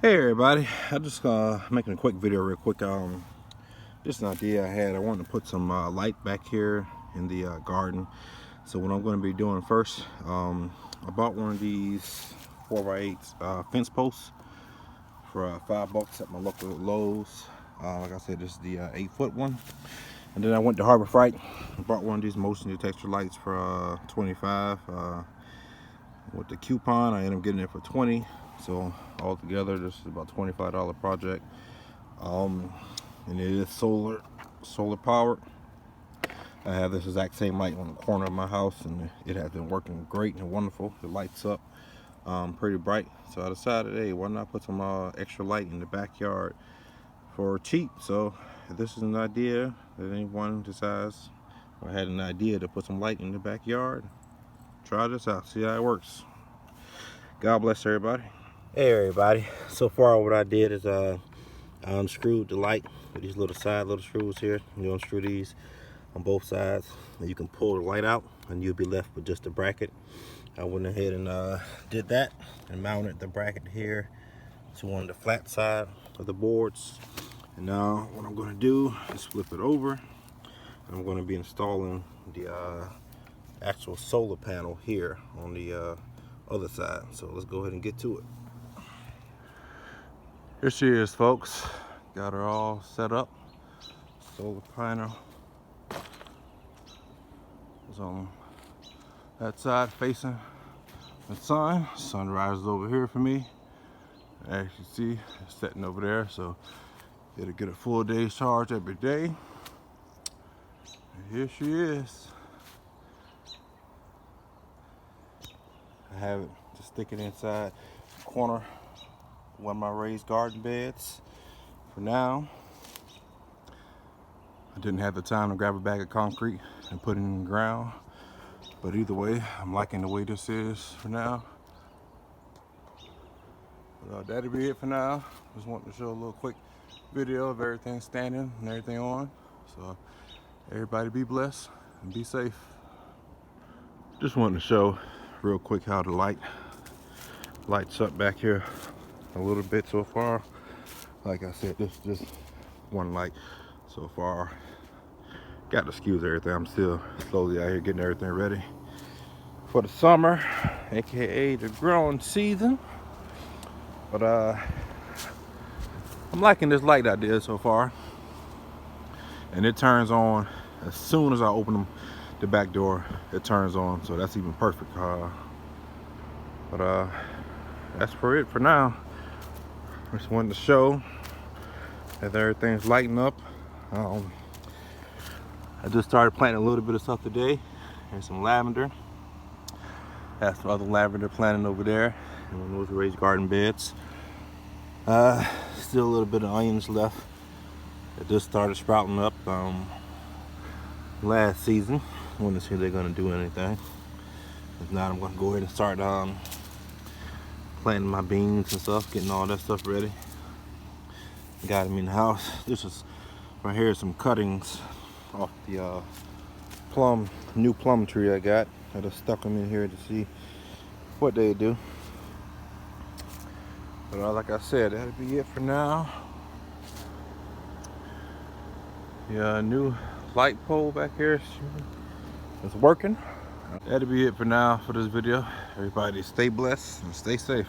Hey everybody, I'm just making a quick video real quick. Just an idea I had. I wanted to put some light back here in the garden. So what I'm going to be doing first, I bought one of these 4x8 fence posts for $5 at my local Lowe's. Like I said, this is the 8-foot one. And then I went to Harbor Freight and bought one of these motion detector lights for $25. With the coupon, I ended up getting it for $20. So altogether, this is about $25 project. And it is solar powered. I have this exact same light on the corner of my house, and it has been working great and wonderful. It lights up pretty bright. So I decided, hey, why not put some extra light in the backyard for cheap? So if this is an idea that anyone decides or had an idea to put some light in the backyard, try this out, see how it works. God bless everybody. Hey everybody, so far what I did is I unscrewed the light with these little screws here. You unscrew these on both sides and you can pull the light out and you'll be left with just a bracket. I went ahead and did that and mounted the bracket here to one of the flat side of the boards. And now what I'm going to do is flip it over. I'm going to be installing the actual solar panel here on the other side. So let's go ahead and get to it. Here she is, folks. Got her all set up. Solar panel is on that side facing the sun. Sun rises over here for me. As you see, it's setting over there, so it'll get a full day's charge every day. And here she is. I have it just sticking inside the corner one of my raised garden beds. For now, I didn't have the time to grab a bag of concrete and put it in the ground, but either way, I'm liking the way this is for now. But that'll be it for now. Just wanted to show a little quick video of everything standing and everything on. So everybody be blessed and be safe. Just wanted to show real quick how the lights up back here a little bit so far. Like I said, this is just one light so far. Got to excuse everything. I'm still slowly out here getting everything ready for the summer, aka the growing season. But I'm liking this light idea so far, and it turns on as soon as I open the back door. It turns on, so that's even perfect. But that's for it for now. Just wanted to show that everything's lighting up. I just started planting a little bit of stuff today. There's some lavender. That's some other lavender planting over there in one of those raised garden beds. Still a little bit of onions left. It just started sprouting up last season. I want to see if they're going to do anything. If not, I'm going to go ahead and start planting my beans and stuff, getting all that stuff ready. Got them in the house. This is right here, some cuttings off the new plum tree I got. I just stuck them in here to see what they do. But like I said, that'll be it for now. The new light pole back here is working. That'll be it for now for this video. Everybody stay blessed and stay safe.